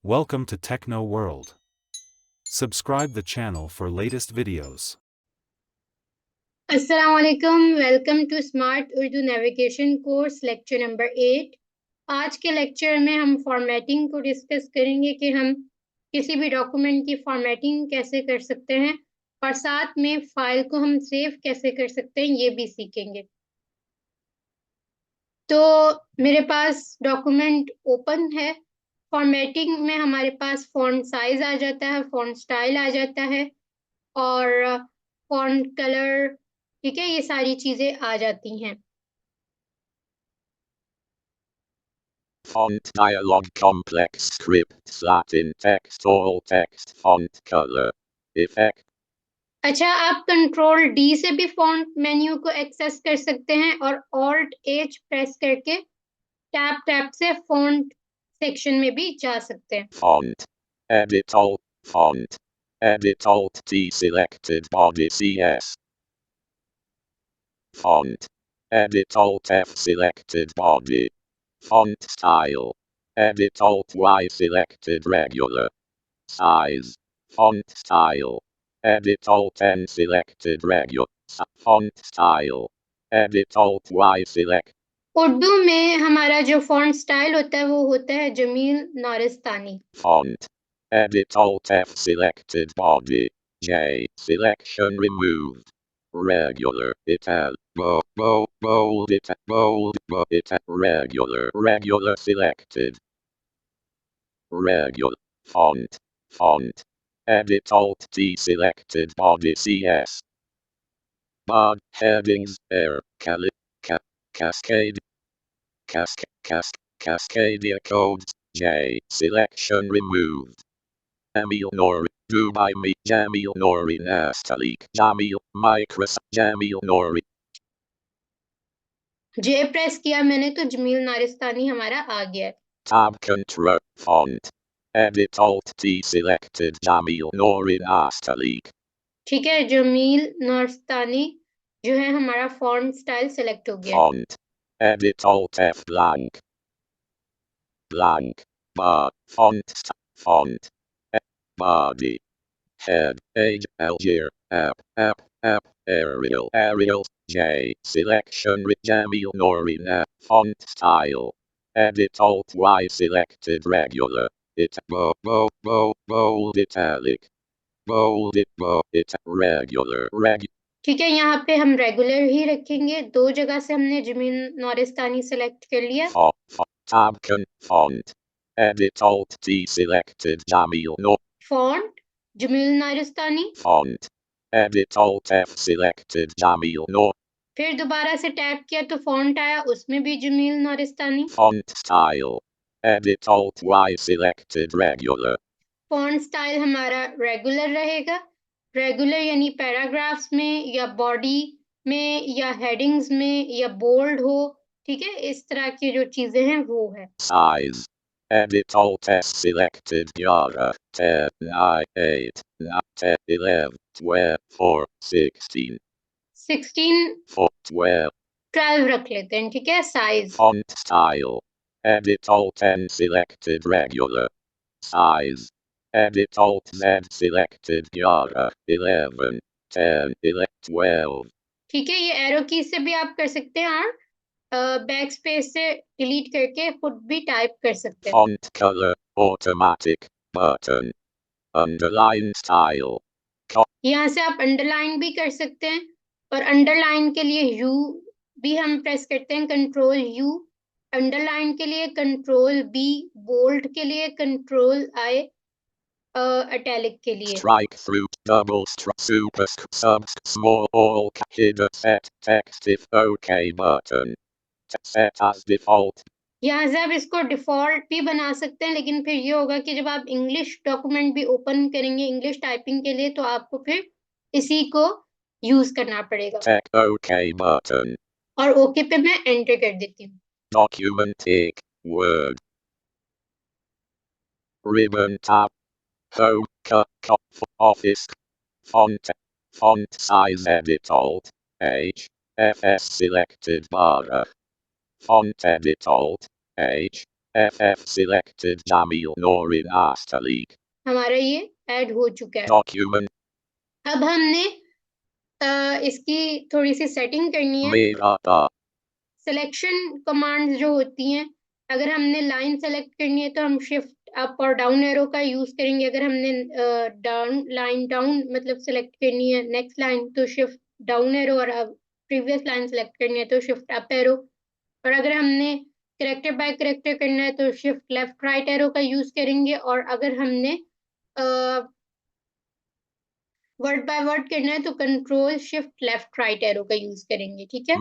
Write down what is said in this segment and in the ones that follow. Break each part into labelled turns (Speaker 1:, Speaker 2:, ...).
Speaker 1: Welcome to Techno World. Subscribe the channel for latest videos.
Speaker 2: अस्सलामुअलैकुम, welcome to smart Urdu navigation course lecture number 8। आज के lecture में हम formatting को discuss करेंगे कि हम किसी भी डॉक्यूमेंट की फॉर्मेटिंग कैसे कर सकते हैं और साथ में फाइल को हम सेव कैसे कर सकते हैं, ये भी सीखेंगे। तो मेरे पास डॉक्यूमेंट ओपन है। फॉर्मेटिंग में हमारे पास फॉन्ट साइज आ जाता है, फॉन्ट स्टाइल आ जाता है और फॉन्ट कलर, ठीक है, ये सारी चीजें आ जाती हैं।
Speaker 3: Font dialog complex scripts Latin text all text font color effect.
Speaker 2: अच्छा, आप कंट्रोल डी से भी फॉन्ट मेन्यू को एक्सेस कर सकते हैं और ऑल्ट एच प्रेस करके टैप टैप से फॉन्ट सेक्शन में भी जा सकते हैं।
Speaker 3: Font edit alt font edit alt T selected body CS. Font edit alt F selected body. Font style edit alt Y selected regular. Size font style edit alt N selected regular. Font style edit alt Y select.
Speaker 2: Urdu में हमारा जो font style होता है वो होता है जमील नारिस्तानी।
Speaker 3: Font edit alt F selected body. J selection removed. Regular ital bold it regular selected. Regular font edit alt T selected body CS. Bar headings air cascade Cascadia codes J selection removed. Jamil Nori Dubai me Jamil Nori Nastalik Jamil Microsoft Jamil Nori.
Speaker 2: J press किया मैंने तो जमील नारिस्तानी हमारा आ गया है।
Speaker 3: Tab control font edit alt T selected Jamil Nori Nastalik.
Speaker 2: ठीक है, जमील नारिस्तानी जो है हमारा फॉन्ट स्टाइल सेलेक्ट हो गया।
Speaker 3: Font edit alt F blank bar font body head age Algier app Arial J selection with Jamil Norina font style edit alt Y selected regular it bold italic bold it regular
Speaker 2: ठीक है, यहाँ पे हम regular ही रखेंगे। दो जगह से हमने जमील नारिस्तानी सेलेक्ट कर लिया।
Speaker 3: tab font edit alt T selected Jamil no
Speaker 2: font Jamil नारिस्तानी
Speaker 3: font edit alt F selected Jamil no.
Speaker 2: फिर दोबारा से टैप किया तो फॉन्ट आया, उसमें भी जमील नारिस्तानी।
Speaker 3: Font style edit alt Y selected regular.
Speaker 2: Font style हमारा रेगुलर रहेगा। रेगुलर यानी पैराग्राफ्स में या बॉडी में या हेडिंग्स में या बोल्ड हो, ठीक है, इस तरह की जो चीजें हैं वो है।
Speaker 3: Size edit alt S selected Yara 10 9 8 10 11 12 4 16
Speaker 2: 16
Speaker 3: 12
Speaker 2: 12 रख लेते हैं, ठीक है। Size
Speaker 3: font style edit alt N selected regular. Size edit alt Z selected Yara 11 10 11 12.
Speaker 2: ठीक है, ये एरो की से भी आप कर सकते हैं और बैक स्पेस से डिलीट करके फुट भी टाइप कर सकते हैं।
Speaker 3: Font color automatic button underline style.
Speaker 2: यहाँ से आप अंडरलाइन भी कर सकते हैं और अंडरलाइन के लिए यू भी हम प्रेस करते हैं, कंट्रोल यू। अंडरलाइन के लिए कंट्रोल बी, बोल्ड के लिए कंट्रोल आई, इटैलिक के लिए
Speaker 3: Strike through double super sub small all hidden set text if OK button. Set as default.
Speaker 2: यहाँ से आप इसको डिफॉल्ट भी बना सकते हैं, लेकिन फिर ये होगा कि जब आप इंग्लिश डॉक्यूमेंट भी ओपन करेंगे इंग्लिश टाइपिंग के लिए तो आपको फिर इसी को यूज करना पड़ेगा।
Speaker 3: Check OK button.
Speaker 2: और ओके पे मैं एंटर कर देती हूँ।
Speaker 3: Document tick word. Ribbon tab. Home cut office font size edit alt H FS selected bar. Font edit alt H FF selected Jamil Norin Astalik.
Speaker 2: हमारा ये ऐड हो चुका है।
Speaker 3: Document.
Speaker 2: अब हमने इसकी थोड़ी सी सेटिंग करनी है।
Speaker 3: Mirata.
Speaker 2: सिलेक्शन कमांड्स जो होती हैं, अगर हमने लाइन सेलेक्ट करनी है तो हम शिफ्ट अप और डाउन एरो का यूज करेंगे। अगर हमने लाइन डाउन मतलब सेलेक्ट करनी है नेक्स्ट लाइन तो शिफ्ट डाउन एरो, और प्रीवियस लाइन सेलेक्ट करनी है तो शिफ्ट अप एरो। और अगर हमने करेक्टर बाय करेक्टर करना है तो शिफ्ट लेफ्ट राइट एरो का यूज करेंगे। और अगर हमने वर्ड बाय वर्ड करना है तो control shift left right arrow का यूज करेंगे। ठीक है।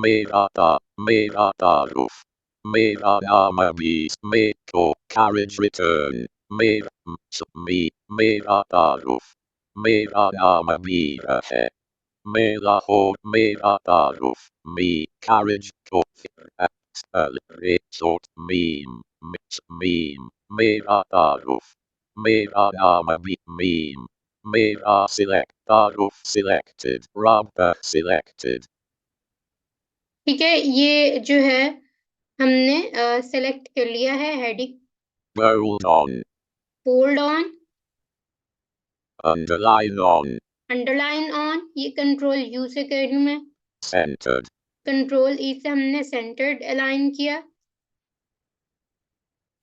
Speaker 3: Mirata roof. Mirama meet Miko carriage return. Mirata roof. Mirama mira he. Mira ho mirata roof. Me carriage cook. Resort meme. Meme. Mirata roof. Mirama meme. Mira select. Roof selected. Rubber selected.
Speaker 2: ठीक है, ये जो है हमने select कर लिया है heading.
Speaker 3: Bold on.
Speaker 2: Bold on,
Speaker 3: Underline on.
Speaker 2: Underline on, ये कंट्रोल यू से कर रही हूं मैं।
Speaker 3: Centered.
Speaker 2: कंट्रोल ई से हमने सेंटर्ड अलाइन किया।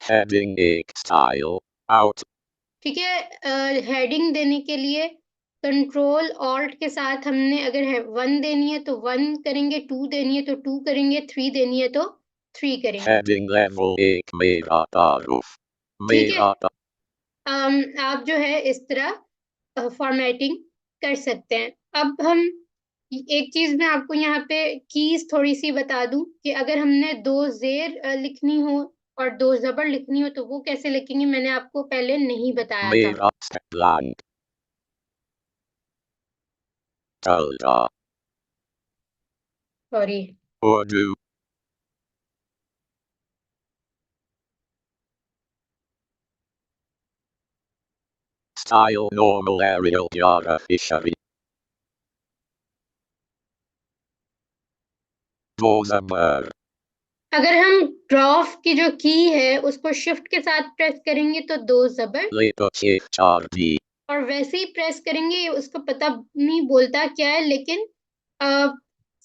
Speaker 3: Heading egg style. Out.
Speaker 2: ठीक है, हेडिंग देने के लिए कंट्रोल ऑल्ट के साथ हमने अगर है 1 देनी है तो 1 करेंगे, 2 देनी है तो 2 करेंगे, 3 देनी है तो 3 करेंगे।
Speaker 3: Heading level egg Mirata roof.
Speaker 2: ठीक है,
Speaker 3: Mirata.
Speaker 2: आप जो है इस तरह फॉर्मेटिंग कर सकते हैं। अब हम एक चीज मैं आपको यहाँ पे कीज थोड़ी सी बता दूं कि अगर हमने 2 जेर लिखनी हो और 2 जबर लिखनी हो तो वो कैसे लिखेंगे, मैंने आपको पहले नहीं बताया था।
Speaker 3: Mirata blank. Tilde.
Speaker 2: Sorry.
Speaker 3: Urdu. Style normal Arial Yara Fishery. Vozamer.
Speaker 2: अगर हम ड्रॉफ की जो की है उसको शिफ्ट के साथ प्रेस करेंगे तो 2 जबर,
Speaker 3: Later shift RD.
Speaker 2: और वैसे ही प्रेस करेंगे उसको पता नहीं बोलता क्या है, लेकिन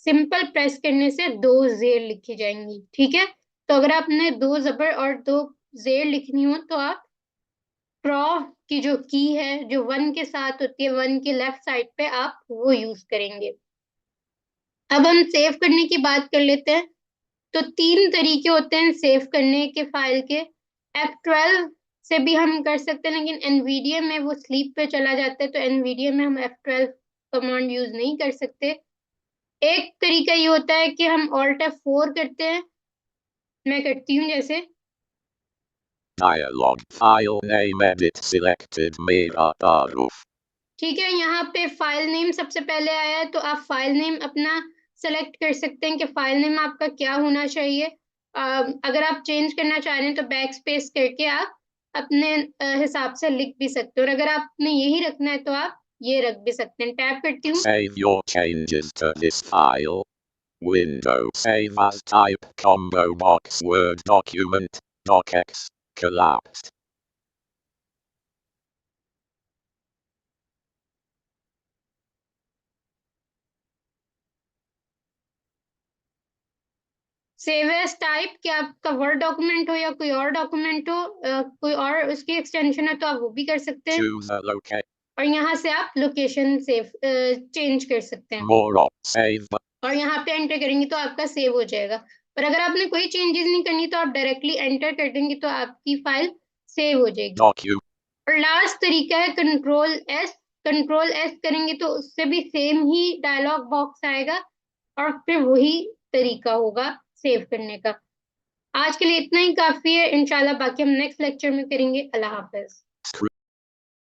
Speaker 2: सिंपल प्रेस करने से 2 जेर लिखी जाएंगी। ठीक है, तो अगर आपने 2 जबर और 2 जेर लिखनी हो तो आप ड्रॉफ की जो की है जो 1 के साथ होती है, 1 के लेफ्ट साइड पे आप वो यूज करेंगे। अब हम सेव करने की बात कर लेते हैं। तो 3 तरीके होते हैं सेव करने के फाइल के। F12 से भी हम कर सकते हैं, लेकिन एनवीडिया में वो स्लीप पे चला जाता है तो एनवीडिया में हम F12 कमांड यूज नहीं कर सकते। एक तरीका ये होता है कि हम Alt F4 करते हैं, मैं करती हूँ जैसे।
Speaker 3: Dialog. File name edit selected Mirata roof.
Speaker 2: ठीक है, यहाँ पे फाइल नेम सबसे पहले आया है तो आप फाइल नेम अपना सेलेक्ट कर सकते हैं कि फाइल नेम आपका क्या होना चाहिए। अगर आप चेंज करना चाह रहे हैं तो बैक स्पेस करके आप अपने हिसाब से लिख भी सकते हो, और अगर आपने यही रखना है तो आप ये रख भी सकते हैं। टैप करती हूँ।
Speaker 3: Save your changes to this file. Window save as type combo box Word document. Docx. Collapsed.
Speaker 2: Save as type, कि आपका वर्ड डॉक्यूमेंट हो या कोई और डॉक्यूमेंट हो, कोई और उसकी एक्सटेंशन है तो आप वो भी कर सकते हैं।
Speaker 3: Choose a locate.
Speaker 2: और यहाँ से आप लोकेशन सेव चेंज कर सकते हैं,
Speaker 3: More op. Save.
Speaker 2: और यहाँ पे एंटर करेंगे तो आपका सेव हो जाएगा। पर अगर आपने कोई चेंजेस नहीं करनी तो आप डायरेक्टली एंटर कर देंगे तो आपकी फाइल सेव हो जाएगी।
Speaker 3: Docu.
Speaker 2: और लास्ट तरीका है कंट्रोल एस। कंट्रोल एस करेंगे तो उससे भी सेम ही डायलॉग बॉक्स आएगा और फिर वही तरीका होगा सेव करने का। आज के लिए इतना ही काफी है, इंशाल्लाह बाकी हम नेक्स्ट लेक्चर में करेंगे। अल्लाह हाफिज।